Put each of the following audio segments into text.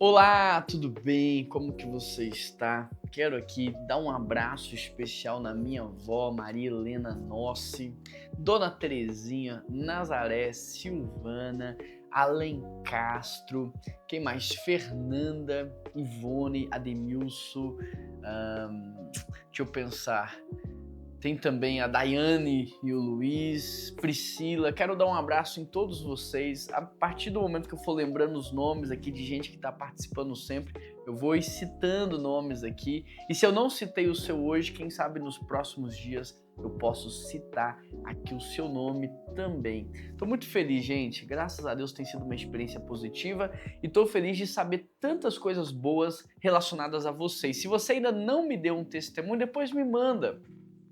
Olá, tudo bem? Como que você está? Quero aqui dar um abraço especial na minha avó, Maria Helena Nossi, Dona Terezinha, Nazaré, Silvana, Alen Castro, quem mais? Fernanda, Ivone, Ademilson, deixa eu pensar. Tem também a Daiane e o Luiz, Priscila. Quero dar um abraço em todos vocês. A partir do momento que eu for lembrando os nomes aqui de gente que está participando sempre, eu vou ir citando nomes aqui. E se eu não citei o seu hoje, quem sabe nos próximos dias eu posso citar aqui o seu nome também. Estou muito feliz, gente. Graças a Deus tem sido uma experiência positiva e estou feliz de saber tantas coisas boas relacionadas a vocês. Se você ainda não me deu um testemunho, depois me manda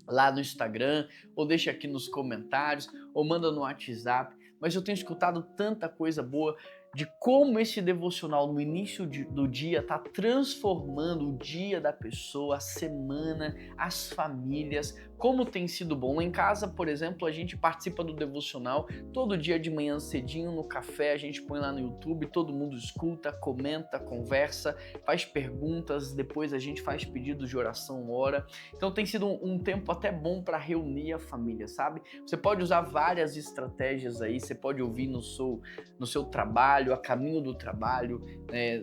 lá no Instagram, ou deixa aqui nos comentários, ou manda no WhatsApp. Mas eu tenho escutado tanta coisa boa de como esse devocional no início do dia está transformando o dia da pessoa, a semana, as famílias, como tem sido bom. Lá em casa, por exemplo, a gente participa do devocional todo dia de manhã cedinho no café, a gente põe lá no YouTube, todo mundo escuta, comenta, conversa, faz perguntas, depois a gente faz pedidos de oração, ora. Então tem sido um tempo até bom para reunir a família, sabe? Você pode usar várias estratégias aí, você pode ouvir no seu trabalho, a caminho do trabalho,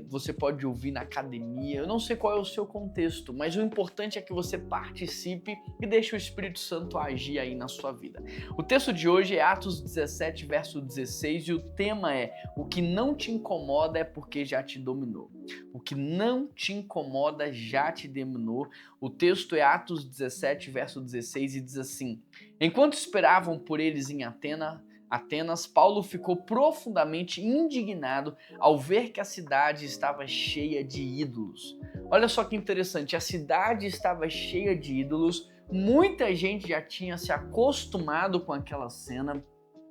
você pode ouvir na academia. Eu não sei qual é o seu contexto, mas o importante é que você participe e deixe o Espírito Santo agir aí na sua vida. O texto de hoje é Atos 17, verso 16, e o tema é: o que não te incomoda é porque já te dominou. O que não te incomoda já te dominou. O texto é Atos 17, verso 16, e diz assim: enquanto esperavam por eles em Atenas, Paulo ficou profundamente indignado ao ver que a cidade estava cheia de ídolos. Olha só que interessante, a cidade estava cheia de ídolos, muita gente já tinha se acostumado com aquela cena,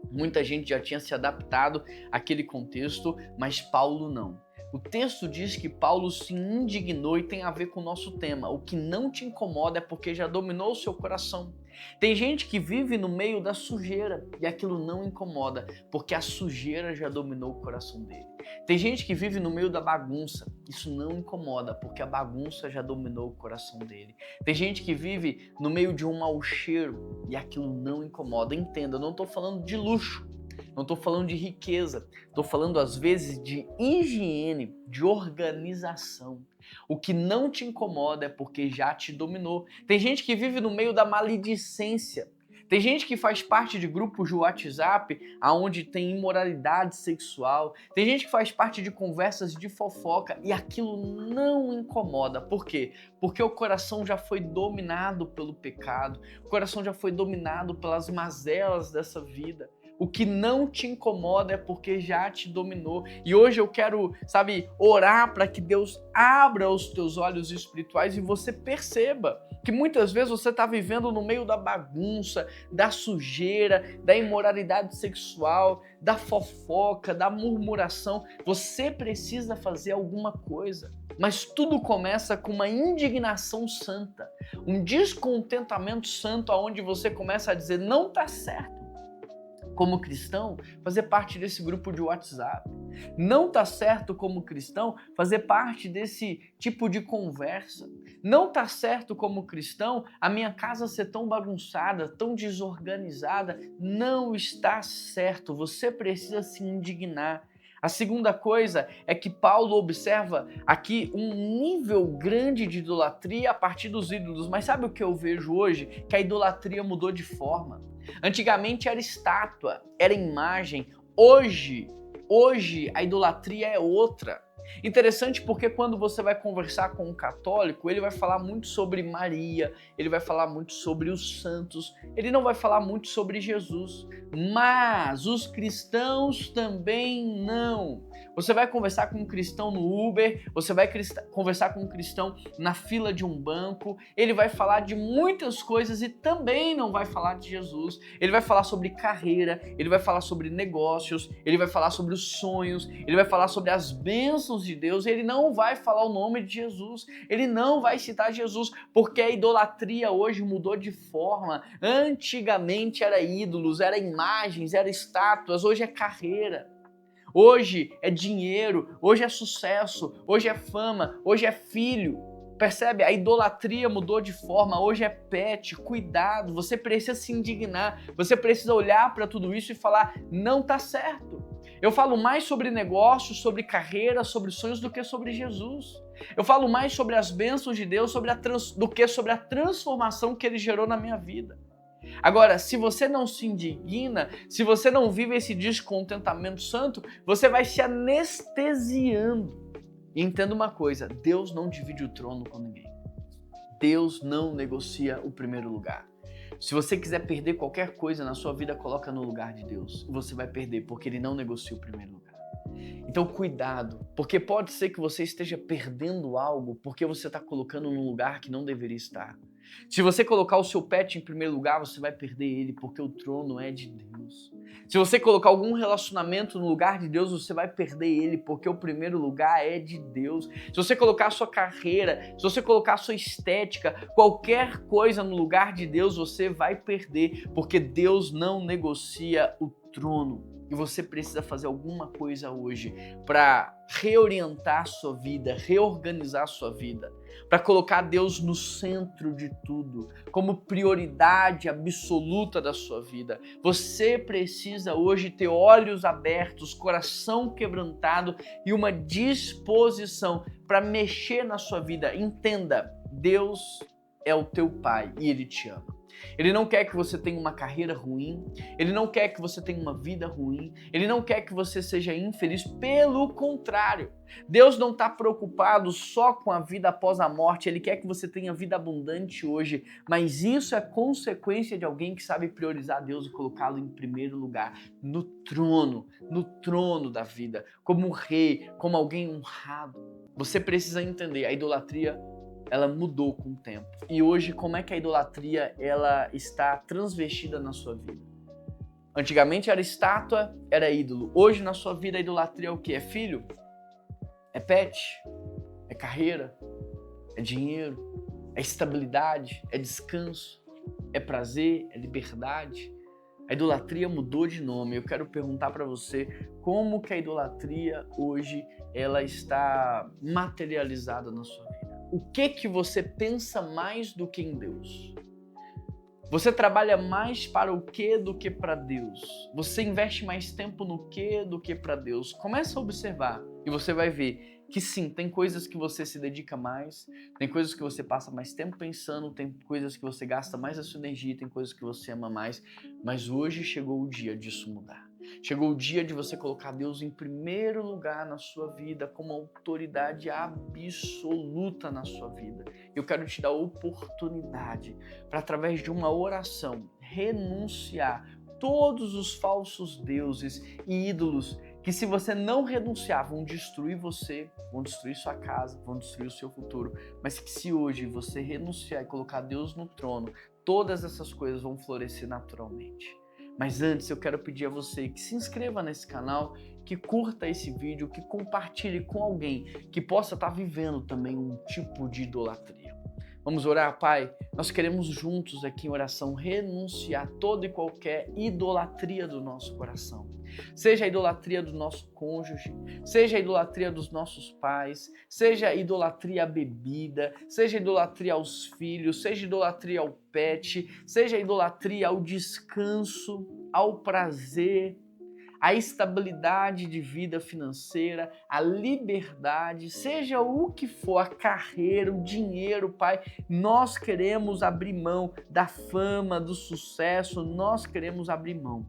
muita gente já tinha se adaptado àquele contexto, mas Paulo não. O texto diz que Paulo se indignou e tem a ver com o nosso tema. O que não te incomoda é porque já dominou o seu coração. Tem gente que vive no meio da sujeira e aquilo não incomoda, porque a sujeira já dominou o coração dele. Tem gente que vive no meio da bagunça, isso não incomoda, porque a bagunça já dominou o coração dele. Tem gente que vive no meio de um mau cheiro e aquilo não incomoda. Entenda, eu não estou falando de luxo, não estou falando de riqueza, estou falando às vezes de higiene, de organização. O que não te incomoda é porque já te dominou. Tem gente que vive no meio da maledicência. Tem gente que faz parte de grupos de WhatsApp onde tem imoralidade sexual. Tem gente que faz parte de conversas de fofoca e aquilo não incomoda. Por quê? Porque o coração já foi dominado pelo pecado. O coração já foi dominado pelas mazelas dessa vida. O que não te incomoda é porque já te dominou. E hoje eu quero, orar para que Deus abra os teus olhos espirituais e você perceba que muitas vezes você está vivendo no meio da bagunça, da sujeira, da imoralidade sexual, da fofoca, da murmuração. Você precisa fazer alguma coisa. Mas tudo começa com uma indignação santa, um descontentamento santo, onde você começa a dizer: não está certo. Como cristão, fazer parte desse grupo de WhatsApp. Não tá certo como cristão fazer parte desse tipo de conversa. Não tá certo como cristão a minha casa ser tão bagunçada, tão desorganizada. Não está certo. Você precisa se indignar. A segunda coisa é que Paulo observa aqui um nível grande de idolatria a partir dos ídolos. Mas sabe o que eu vejo hoje? Que a idolatria mudou de forma. Antigamente era estátua, era imagem. Hoje a idolatria é outra. Interessante porque quando você vai conversar com um católico, ele vai falar muito sobre Maria, ele vai falar muito sobre os santos, ele não vai falar muito sobre Jesus. Mas os cristãos também não. Você vai conversar com um cristão no Uber, você vai conversar com um cristão na fila de um banco, ele vai falar de muitas coisas e também não vai falar de Jesus. Ele vai falar sobre carreira, ele vai falar sobre negócios, ele vai falar sobre os sonhos, ele vai falar sobre as bênçãos de Deus, ele não vai falar o nome de Jesus, ele não vai citar Jesus, porque a idolatria hoje mudou de forma. Antigamente era ídolos, era imagens, era estátuas, hoje é carreira. hoje é dinheiro, hoje é sucesso, hoje é fama, hoje é filho. Percebe? A idolatria mudou de forma, hoje é pet, cuidado, você precisa se indignar, você precisa olhar para tudo isso e falar, não tá certo. Eu falo mais sobre negócios, sobre carreira, sobre sonhos do que sobre Jesus. Eu falo mais sobre as bênçãos de Deus do que sobre a transformação que Ele gerou na minha vida. Agora, se você não se indigna, se você não vive esse descontentamento santo, você vai se anestesiando. E entenda uma coisa, Deus não divide o trono com ninguém. Deus não negocia o primeiro lugar. Se você quiser perder qualquer coisa na sua vida, coloca no lugar de Deus. Você vai perder, porque Ele não negocia o primeiro lugar. Então cuidado, porque pode ser que você esteja perdendo algo porque você está colocando num lugar que não deveria estar. Se você colocar o seu pet em primeiro lugar, você vai perder ele, porque o trono é de Deus. Se você colocar algum relacionamento no lugar de Deus, você vai perder ele, porque o primeiro lugar é de Deus. Se você colocar a sua carreira, se você colocar a sua estética, qualquer coisa no lugar de Deus, você vai perder, porque Deus não negocia o trono. E você precisa fazer alguma coisa hoje para reorientar a sua vida, reorganizar a sua vida, para colocar Deus no centro de tudo, como prioridade absoluta da sua vida. Você precisa hoje ter olhos abertos, coração quebrantado e uma disposição para mexer na sua vida. Entenda, Deus é o teu Pai e Ele te ama. Ele não quer que você tenha uma carreira ruim, Ele não quer que você tenha uma vida ruim, Ele não quer que você seja infeliz, pelo contrário. Deus não está preocupado só com a vida após a morte, Ele quer que você tenha vida abundante hoje, mas isso é consequência de alguém que sabe priorizar Deus e colocá-lo em primeiro lugar, no trono da vida, como rei, como alguém honrado. Você precisa entender, a idolatria ela mudou com o tempo. E hoje, como é que a idolatria ela está transvestida na sua vida? Antigamente era estátua, era ídolo. Hoje na sua vida a idolatria é o quê? É filho? É pet? É carreira? É dinheiro? É estabilidade? É descanso? É prazer? É liberdade? A idolatria mudou de nome. Eu quero perguntar para você como que a idolatria hoje ela está materializada na sua vida. O que você pensa mais do que em Deus? Você trabalha mais para o que do que para Deus? Você investe mais tempo no que do que para Deus? Começa a observar e você vai ver que sim, tem coisas que você se dedica mais, tem coisas que você passa mais tempo pensando, tem coisas que você gasta mais a sua energia, tem coisas que você ama mais, mas hoje chegou o dia disso mudar. Chegou o dia de você colocar Deus em primeiro lugar na sua vida, como autoridade absoluta na sua vida. Eu quero te dar a oportunidade para, através de uma oração, renunciar todos os falsos deuses e ídolos que, se você não renunciar, vão destruir você, vão destruir sua casa, vão destruir o seu futuro. Mas que, se hoje você renunciar e colocar Deus no trono, todas essas coisas vão florescer naturalmente. Mas antes eu quero pedir a você que se inscreva nesse canal, que curta esse vídeo, que compartilhe com alguém que possa estar vivendo também um tipo de idolatria. Vamos orar, Pai? Nós queremos juntos aqui em oração renunciar toda e qualquer idolatria do nosso coração. Seja a idolatria do nosso cônjuge, seja a idolatria dos nossos pais, seja a idolatria à bebida, seja a idolatria aos filhos, seja a idolatria ao pet, seja a idolatria ao descanso, ao prazer, à estabilidade de vida financeira, à liberdade, seja o que for, a carreira, o dinheiro, Pai, nós queremos abrir mão da fama, do sucesso, nós queremos abrir mão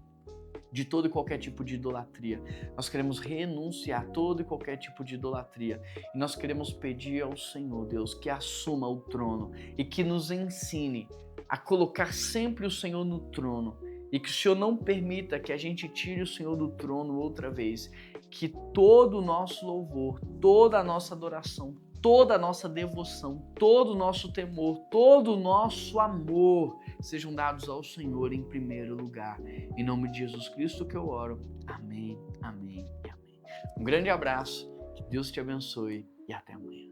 de todo e qualquer tipo de idolatria. Nós queremos renunciar a todo e qualquer tipo de idolatria. E nós queremos pedir ao Senhor, Deus, que assuma o trono e que nos ensine a colocar sempre o Senhor no trono. E que o Senhor não permita que a gente tire o Senhor do trono outra vez. Que todo o nosso louvor, toda a nossa adoração, toda a nossa devoção, todo o nosso temor, todo o nosso amor sejam dados ao Senhor em primeiro lugar. Em nome de Jesus Cristo que eu oro. Amém, amém e amém. Um grande abraço, que Deus te abençoe e até amanhã.